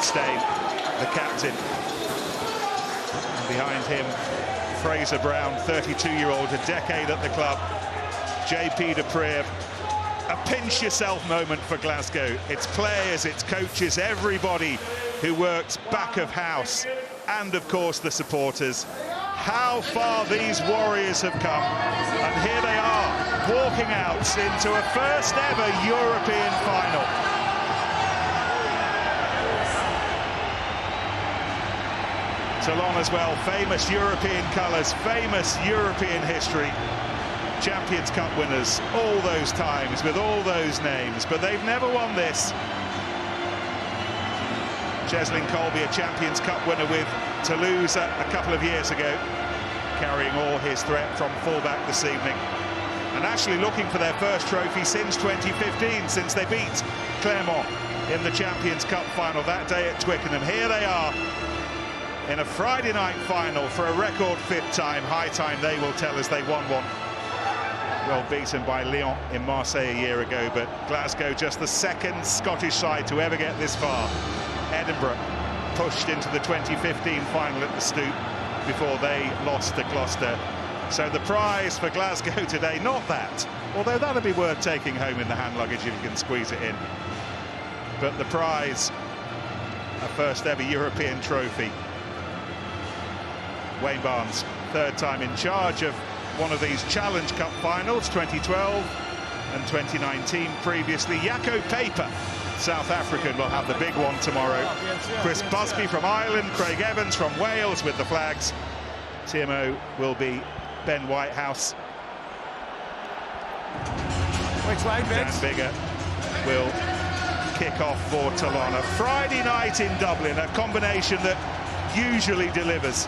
Stain, the captain. And behind him, Fraser Brown, 32-year-old, a decade at the club. JP Dupree, a pinch yourself moment for Glasgow. It's players, it's coaches, everybody who works back of house, and of course the supporters. How far these Warriors have come, and here they are, walking out into a first ever European final. Toulon as well, famous European colours, famous European history. Champions Cup winners all those times with all those names, but they've never won this. Cheslin Colby, a Champions Cup winner with Toulouse a couple of years ago, carrying all his threat from fullback this evening. And actually looking for their first trophy since 2015, since they beat Clermont in the Champions Cup final that day at Twickenham. Here they are in a Friday night final for a record fifth time. High time, they will tell us. They won one. Well beaten by Lyon in Marseille a year ago, but Glasgow just the second Scottish side to ever get this far. Edinburgh pushed into the 2015 final at the Stoop before they lost to Gloucester. So the prize for Glasgow today, not that, although that'll be worth taking home in the hand luggage if you can squeeze it in. But the prize, a first ever European trophy. Wayne Barnes, third time in charge of one of these Challenge Cup finals, 2012 and 2019 previously. Jaco Paper, South African, will have the big one tomorrow. Chris Busby from Ireland, Craig Evans from Wales with the flags. TMO will be Ben Whitehouse. Dan Bigger will kick off for Toulon. A Friday night in Dublin, a combination that usually delivers.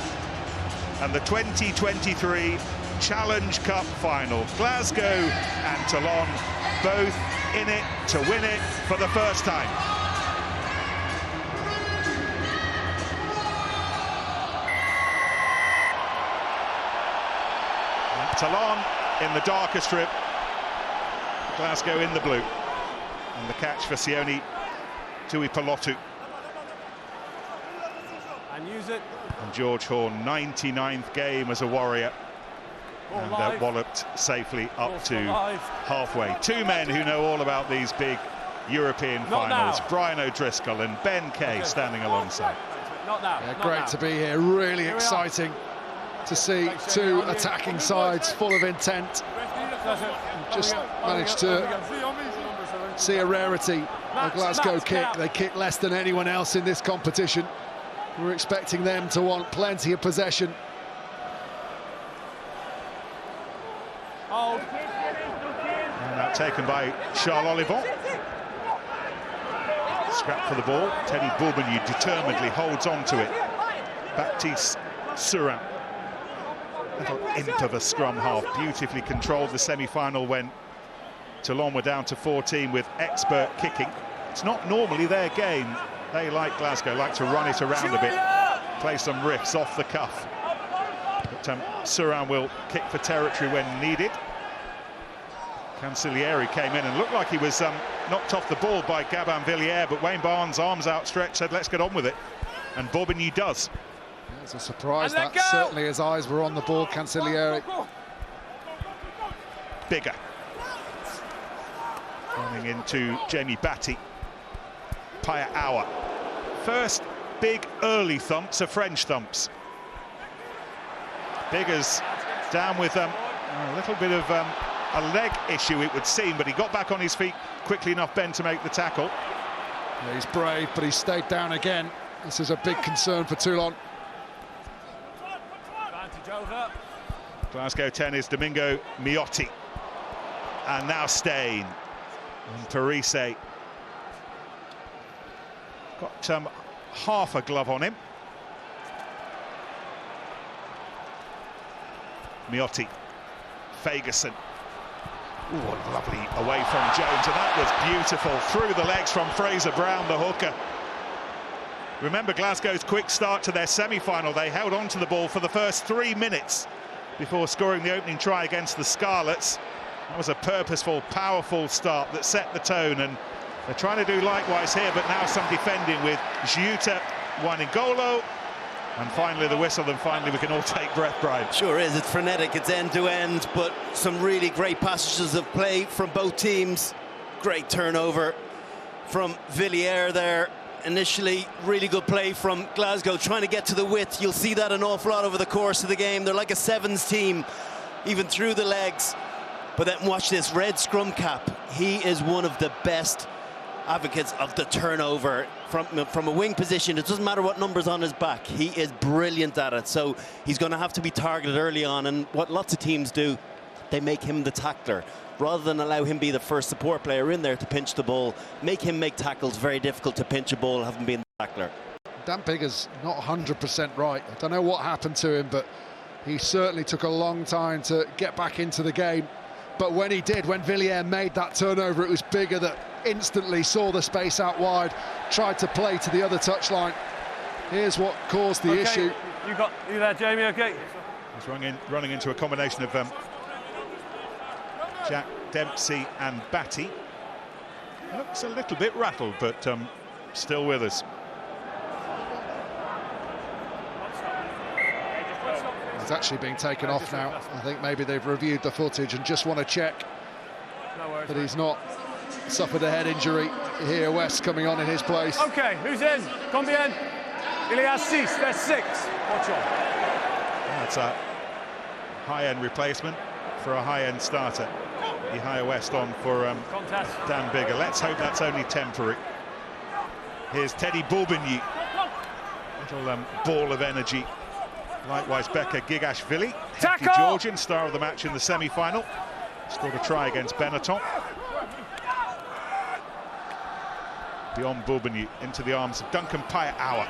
And the 2023 Challenge Cup final. Glasgow and Toulon both in it to win it for the first time. Toulon in the darker strip, Glasgow in the blue. And the catch for Sione Tuipulotu. And use it. And George Horn, 99th game as a Warrior. And walloped safely up to halfway. Two men who know all about these big European finals. Brian O'Driscoll and Ben Kay standing alongside. Yeah, great to be here. Really exciting to see two attacking sides full of intent. Just managed to see a rarity. A Glasgow kick. They kick less than anyone else in this competition. We're expecting them to want plenty of possession. And that taken by Charles Olivon. Scrap for the ball. Teddy Bourbougnoux determinedly holds on to it. Baptiste Surin. Little imp of a scrum half. Beautifully controlled the semi-final when Toulon were down to 14 with expert kicking. It's not normally their game. They, like Glasgow, like to run it around a bit, play some riffs off the cuff. But Surin will kick for territory when needed. Cancellieri came in and looked like he was knocked off the ball by Gabin Villiers, but Wayne Barnes, arms outstretched, said let's get on with it. And Bourbougnoux does. Yeah, it's a surprise that certainly his eyes were on the ball, Cancellieri. Bigger. Running into Jamie Batty. Paya Awa. First big early thumps are French thumps. Bigger's down with a little bit of a leg issue, it would seem, but he got back on his feet quickly enough, Ben, to make the tackle. Yeah, he's brave, but he stayed down again. This is a big concern for Toulon. Glasgow 10 is Domingo Miotti. And now Stain. And Parisse. Got half a glove on him. Miotti. Fagerson. Ooh, lovely away from Jones, and that was beautiful. Through the legs from Fraser Brown, the hooker. Remember Glasgow's quick start to their semi-final. They held on to the ball for the first 3 minutes before scoring the opening try against the Scarlets. That was a purposeful, powerful start that set the tone, and They're trying to do likewise here, but now some defending with Giuta, Wanigolo, and finally the whistle, and finally we can all take breath, Brian. Sure is, it's frenetic, it's end-to-end, but some really great passages of play from both teams. Great turnover from Villiers there. Initially, really good play from Glasgow, trying to get to the width. You'll see that an awful lot over the course of the game. They're like a sevens team, even through the legs. But then watch this, red scrum cap. He is one of the best advocates of the turnover from a wing position. It doesn't matter what number's on his back. He is brilliant at it. So he's going to have to be targeted early on. And what lots of teams do, they make him the tackler. Rather than allow him be the first support player in there to pinch the ball, make him make tackles very difficult to pinch a ball, have him being the tackler. Dan Biggar's not 100% right. I don't know what happened to him, but he certainly took a long time to get back into the game. But when he did, when Villiers made that turnover, it was Biggar that instantly saw the space out wide, tried to play to the other touchline. Here's what caused the issue. You there, Jamie? Okay. He's running into a combination of Jack Dempsey and Batty. Looks a little bit rattled, but still with us. He's actually being taken off now. I think maybe they've reviewed the footage and just want to check that he's not suffered a head injury here. West coming on in his place. Okay, who's in? Combien? Il y a 6, there's 6. Watch on. That's a high-end replacement for a high-end starter. Ihaya West on for Dan Biggar. Let's hope that's only temporary. Here's Teddy Bourbigny. Little ball of energy. Likewise, Becca Gigashvili, hefty Georgian, star of the match in the semi-final. Scored a try against Benetton. Beyond Bourbigny, into the arms of Duncan Pyatt-Hour.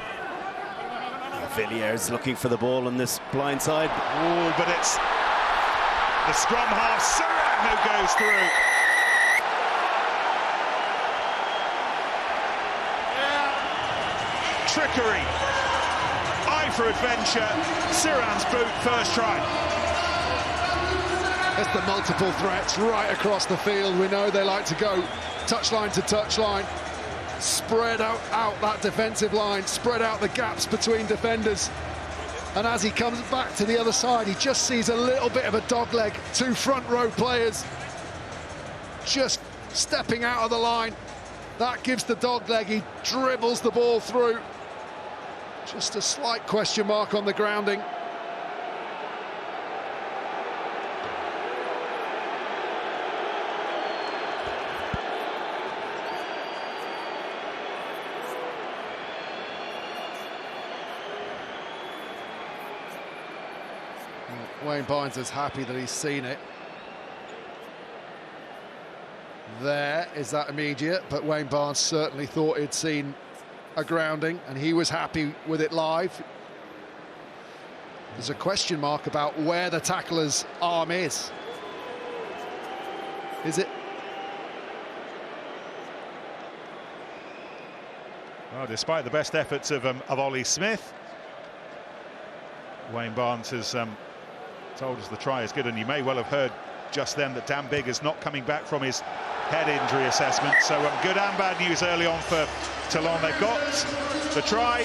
Villiers looking for the ball on this blind side. Oh, but it's the scrum half, Serang, who goes through. Trickery. Eye for adventure. Serang's boot, first try. There's the multiple threats right across the field. We know they like to go touchline to touchline. Spread out that defensive line, spread out the gaps between defenders. And as he comes back to the other side, he just sees a little bit of a dogleg. Two front row players just stepping out of the line. That gives the dogleg. He dribbles the ball through. Just a slight question mark on the grounding. Wayne Barnes is happy that he's seen it. There is that immediate, but Wayne Barnes certainly thought he'd seen a grounding, and he was happy with it live. There's a question mark about where the tackler's arm is. Is it? Well, despite the best efforts of Ollie Smith, Wayne Barnes has told us the try is good, and you may well have heard just then that Dan Biggar's not coming back from his head injury assessment. So good and bad news early on for Toulon. They've got the try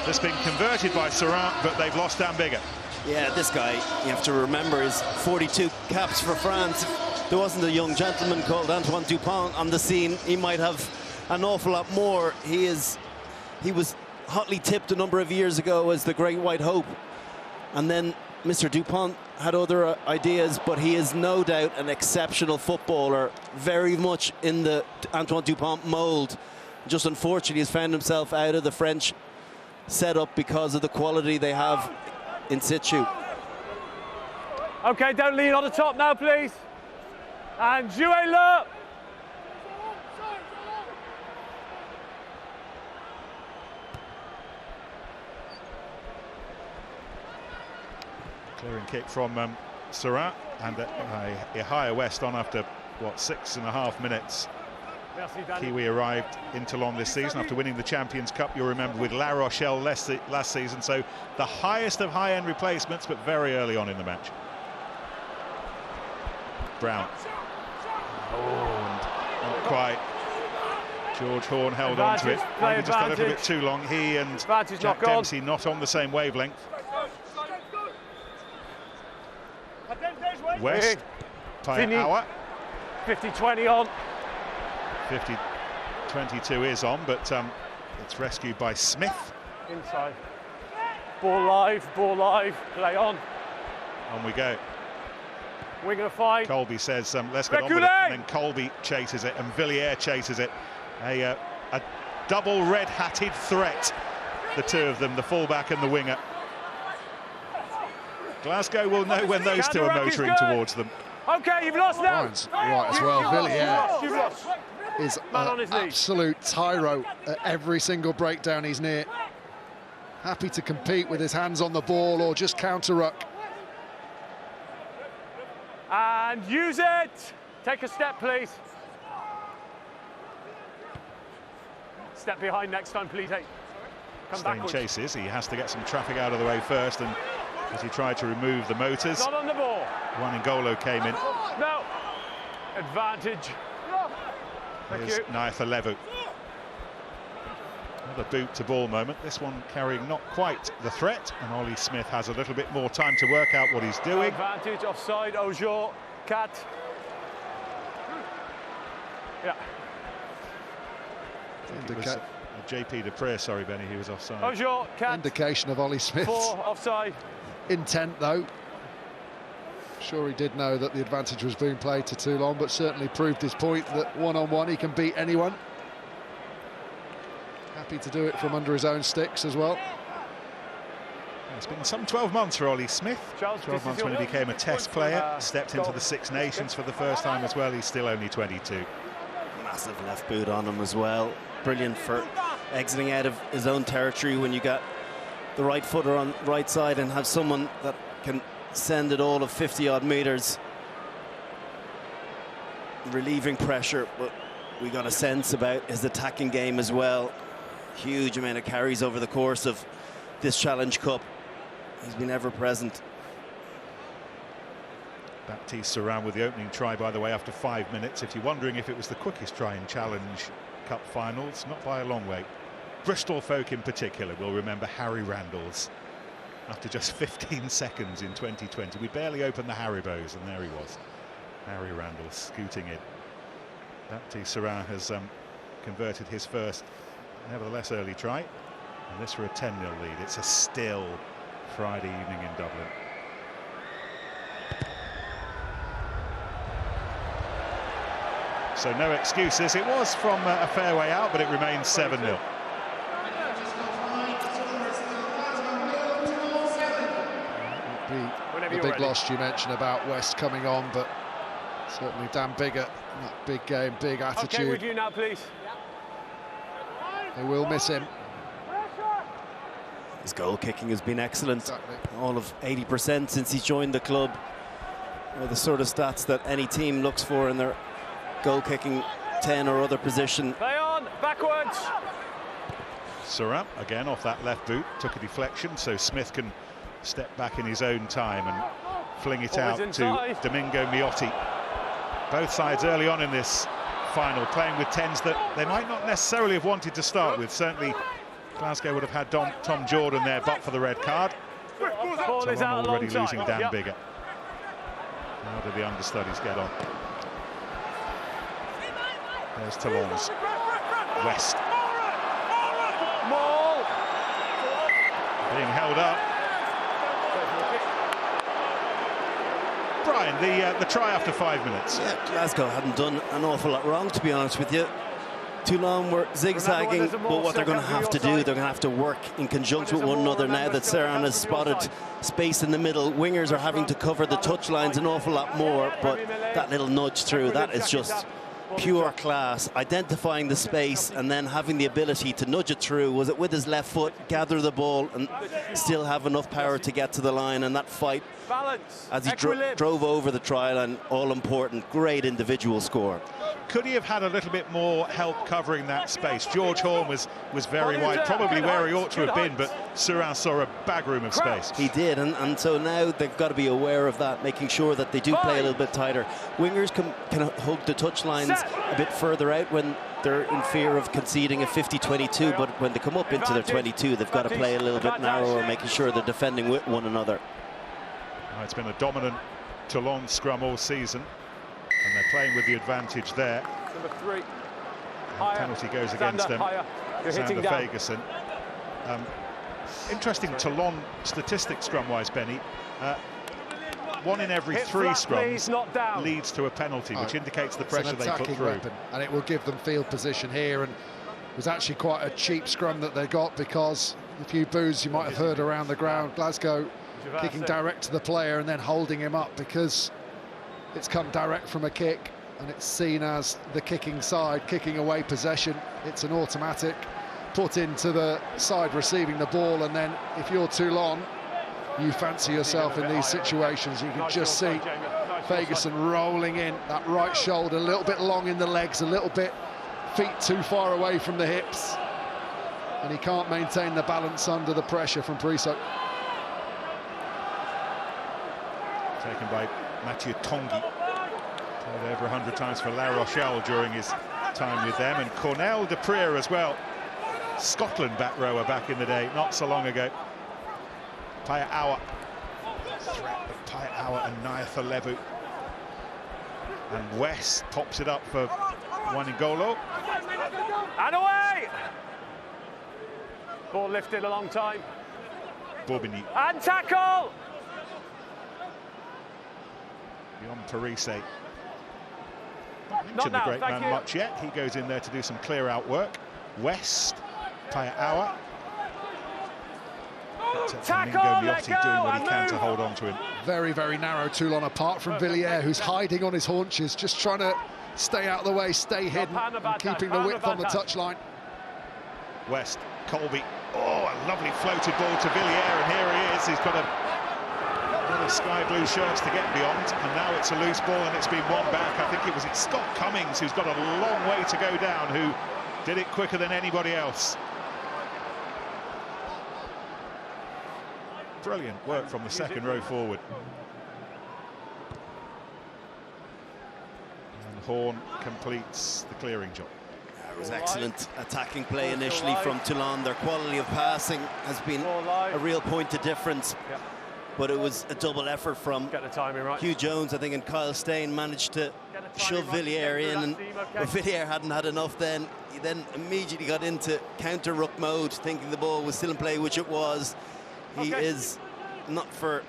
that's been converted by Serang, but they've lost Dan Biggar. Yeah, this guy, you have to remember, is 42 caps for France. If there wasn't a young gentleman called Antoine Dupont on the scene, he might have an awful lot more. He was hotly tipped a number of years ago as the great white hope, and then Mr. Dupont had other ideas, but he is no doubt an exceptional footballer, very much in the Antoine Dupont mould. Just unfortunately has found himself out of the French setup because of the quality they have in situ. Okay, don't lean on the top now, please. And jouez-le. Clearing kick from Serang, and Ihaya West on after, what, 6.5 minutes. Kiwi arrived in Toulon this season after winning the Champions Cup, you'll remember, with La Rochelle last season. So the highest of high-end replacements, but very early on in the match. Brown. Oh, and not quite. George Horn held on to it. Maybe just a little bit too long. He and Jack Dempsey not on the same wavelength. West by an hour. 50-20 on. 50-22 is on, but it's rescued by Smith. Inside. Ball live, play on. On we go. We're going to fight. Colby says, let's get on with it, and then Colby chases it, and Villiers chases it. A double red-hatted threat, the two of them, the fullback and the winger. Glasgow will know when those two are motoring towards them. Okay, you've lost now. Ryan's right as well. Villiers is an absolute tyro at every single breakdown he's near. Happy to compete with his hands on the ball or just counter-ruck. And use it. Take a step, please. Step behind next time, please. Hey, come backwards. Chases. He has to get some traffic out of the way first, and as he tried to remove the motors. Not on the ball. One N'Golo came in. No. Advantage. Here's Naitha Levu. Another boot to ball moment. This one carrying not quite the threat, and Ollie Smith has a little bit more time to work out what he's doing. Advantage offside. Ojo, Cat. Yeah. JP Dupree, sorry, Benny, he was offside. Ojo, Cat. Indication of Ollie Smith's 4 offside. Intent, though. Sure, he did know that the advantage was being played to Toulon, but certainly proved his point that one-on-one he can beat anyone. Happy to do it from under his own sticks as well. It's been some 12 months for Ollie Smith. 12 months when he became a Test player, stepped into the Six Nations for the first time as well. He's still only 22. Massive left boot on him as well. Brilliant for exiting out of his own territory when you got the right footer on the right side and have someone that can send it all of 50-odd meters. Relieving pressure, but we got a sense about his attacking game as well. Huge amount of carries over the course of this Challenge Cup. He's been ever present. Baptiste Souran with the opening try, by the way, after 5 minutes. If you're wondering if it was the quickest try in Challenge Cup finals, not by a long way. Bristol folk in particular will remember Harry Randall's after just 15 seconds in 2020. We barely opened the Haribos, and there he was. Harry Randall scooting in. Baptiste Souran has converted his first, nevertheless, early try. And this for a 10-0 lead. It's a still Friday evening in Dublin. So no excuses. It was from a fair way out, but it remains 7-0. The big loss you mentioned about West coming on, but certainly Dan Biggott, that big game, big attitude. Okay, with you now, please. They will miss him. His goal kicking has been excellent. Exactly. All of 80% since he's joined the club. They're the sort of stats that any team looks for in their goal kicking 10 or other position. Play on, backwards. Souran again off that left boot, took a deflection, so Smith can step back in his own time and fling it out to Domingo Miotti. Both sides early on in this final playing with 10s that they might not necessarily have wanted to start with. Certainly Glasgow would have had Tom Jordan there but for the red card. Ball is out already losing Dan Yep. Biggott. How do the understudies get on? There's Toulon's West. Ball. Being held up. Brian, the try after 5 minutes. Yeah, Glasgow hadn't done an awful lot wrong, to be honest with you. Toulon were zigzagging, but what they're going to have to do, they're going to have to work in conjunction with one another now that Souran has spotted space in the middle. Wingers are having to cover the touch lines an awful lot more, but that little nudge through, that is just pure class. Identifying the space and then having the ability to nudge it through. Was it with his left foot, gather the ball and still have enough power to get to the line? And that fight, as he drove over the try line, all important. Great individual score. Could he have had a little bit more help covering that space? George Horn was very wide, probably where he ought to have been, but Souran saw a bag room of space. He did, and so now they've got to be aware of that, making sure that they do play a little bit tighter. Wingers can hug the touch lines a bit further out when they're in fear of conceding a 50-22, but when they come up into their 22, they've got to play a little bit narrower, making sure they're defending with one another. It's been a dominant Toulon scrum all season, and they're playing with the advantage there. Number 3. And penalty goes against them. Sander Fagerson. Interesting Toulon statistics scrum-wise, Benny. 1 in every 3 scrums leads to a penalty, which indicates the pressure they put through. Weapon, and it will give them field position here. And it was actually quite a cheap scrum that they got, because a few boos you might have heard around the ground. Glasgow kicking direct to the player and then holding him up because it's come direct from a kick, and it's seen as the kicking side kicking away possession. It's an automatic put into the side receiving the ball, and then if you're Toulon, you fancy yourself in these situations. You can just see Fagerson rolling in, that right shoulder a little bit long in the legs, a little bit feet too far away from the hips, and he can't maintain the balance under the pressure from Parisse. Taken by Mathieu Tanguy. Played over 100 times for La Rochelle during his time with them, and Cornel de Prier as well. Scotland back rower back in the day, not so long ago. Paya Awa. Threat of Paya Awa and Nyatha Levu. And West pops it up for Waningolo. And away! Ball lifted a long time. Bobigny. And tackle! Beyond Parisse. Not mentioned the great man much yet. He goes in there to do some clear-out work. West. Paya Awa. Tackle, Miotti doing what he can to hold on to him. Very, very narrow Toulon, apart from Villiers, who's hiding on his haunches, just trying to stay out of the way, stay hidden, and keeping the width on the touchline. West, Colby. Oh, a lovely floated ball to Villiers, and here he is. He's got a lot of sky blue shirts to get beyond, and now it's a loose ball, and it's been won back. I think it was Scott Cummings, who's got a long way to go down, who did it quicker than anybody else. Brilliant work from the second row forward. And Horn completes the clearing job. It was excellent attacking play initially from Toulon. Their quality of passing has been a real point of difference. But it was a double effort from Hugh Jones, I think, and Kyle Steyn managed to shove Villiers in, and but Villiers hadn't had enough then. He then immediately got into counter-ruck mode, thinking the ball was still in play, which it was. He is not for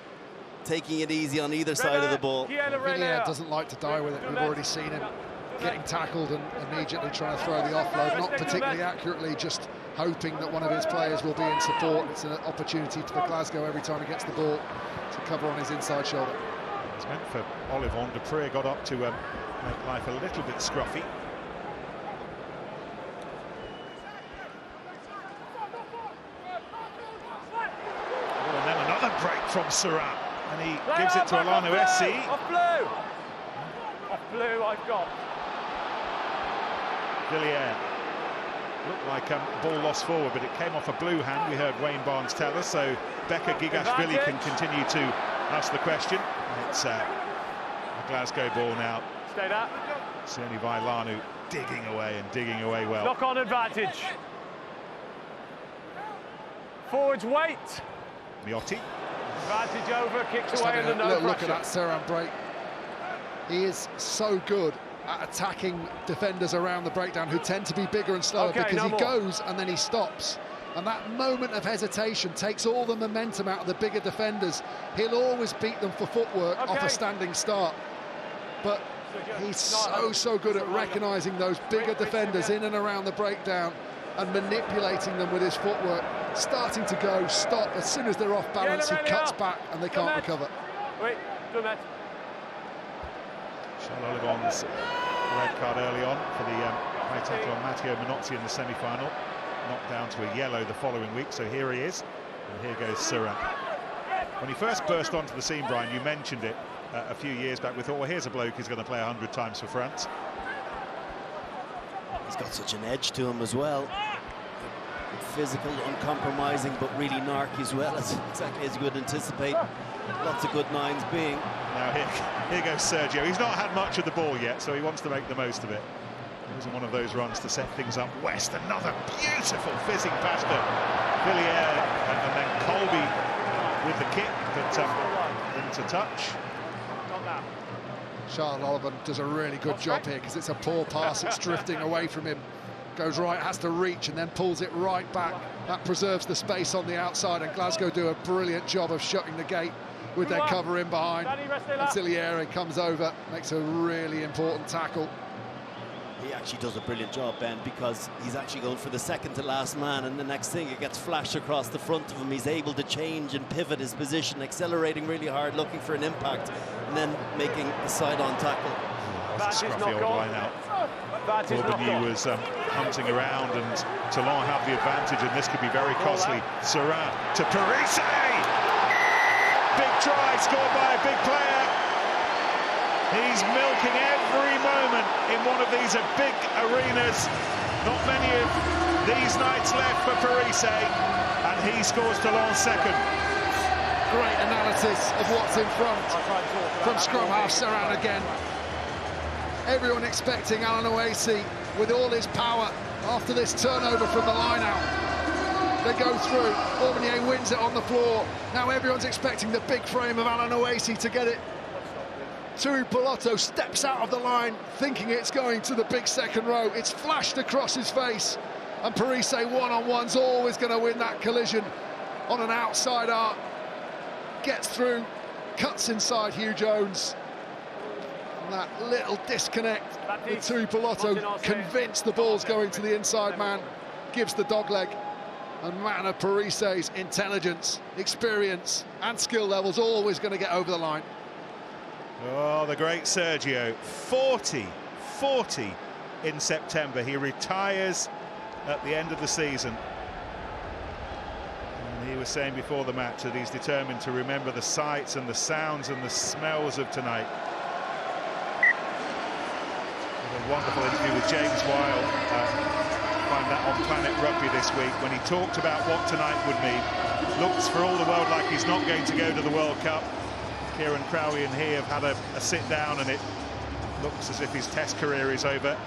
taking it easy on either side of the ball. Villiers doesn't like to die with it. We've already seen him getting tackled and immediately trying to throw the offload, not particularly accurately, just hoping that one of his players will be in support. It's an opportunity for Glasgow every time he gets the ball to cover on his inside shoulder. It's meant for Olivon. De Prier got up to make life a little bit scruffy. And then another break from Surratt, and he gives it to Alano SC. Off blue! Off blue, I've got. Villiers. Looked like a ball lost forward, but it came off a blue hand, we heard Wayne Barnes tell us, so Becca Gigashvili can continue to ask the question. It's a Glasgow ball now. Stay there. Sione Vailanu digging away well. Knock on advantage. Forwards wait. Miotti. Advantage over, kicks Just away having under a no little look pressure. at that Serran break. He is so good at attacking defenders around the breakdown who tend to be bigger and slower, because he goes and then he stops. And that moment of hesitation takes all the momentum out of the bigger defenders. He'll always beat them for footwork off a standing start. But he's so good at recognising those bigger defenders in and around the breakdown and manipulating them with his footwork. Starting to go, stop. As soon as they're off balance, he cuts back and they can't recover. Wait, good net. Charles Olivon's red card early on for the high tackle on Matteo Minozzi in the semi-final. Knocked down to a yellow the following week, so here he is. And here goes Surratt. When he first burst onto the scene, Brian, you mentioned it a few years back. We thought, well, here's a bloke who's going to play 100 times for France. He's got such an edge to him as well. Physical, uncompromising, but really narky as well. It's exactly as you would anticipate. Lots of good nines being. Now here goes Sergio. He's not had much of the ball yet, so he wants to make the most of it. It was one of those runs to set things up. West, another beautiful fizzing pass to Villiers, and then Colby with the kick, but into touch. Charles Oliver does a really good job here because it's a poor pass, it's drifting away from him. Goes right, has to reach and then pulls it right back. That preserves the space on the outside, and Glasgow do a brilliant job of shutting the gate with their cover in behind. And Villiers comes over, makes a really important tackle. He actually does a brilliant job, Ben, because he's actually going for the second to last man, and the next thing, it gets flashed across the front of him. He's able to change and pivot his position, accelerating really hard, looking for an impact, and then making a side-on tackle. That's a scruffy old line out. Corbigny was hunting around, and Toulon have the advantage, and this could be very costly. Serrat to Parisse! Big try, scored by a big player. He's milking every moment in one of these big arenas. Not many of these nights left for Parisse, and he scores Toulon's second. Great analysis of what's in front from scrum half Serrat again. Everyone expecting Alan Oasi with all his power after this turnover from the line-out. They go through, Aubigné wins it on the floor. Now everyone's expecting the big frame of Alan Oasi to get it. Tui Pelotto steps out of the line, thinking it's going to the big second row. It's flashed across his face, and Parisse one-on-one's always going to win that collision on an outside arc. Gets through, cuts inside Hugh Jones. And that little disconnect with Tui Pelotto, convinced the ball's going to the inside man, gives the dogleg. And man of Parisse's intelligence, experience and skill levels always going to get over the line. Oh, the great Sergio, 40 in September. He retires at the end of the season. And he was saying before the match that he's determined to remember the sights and the sounds and the smells of tonight. A wonderful interview with James Wild. Find that on Planet Rugby this week, when he talked about what tonight would mean. Looks for all the world like he's not going to go to the World Cup. Kieran Crowley and he have had a sit down, and it looks as if his Test career is over.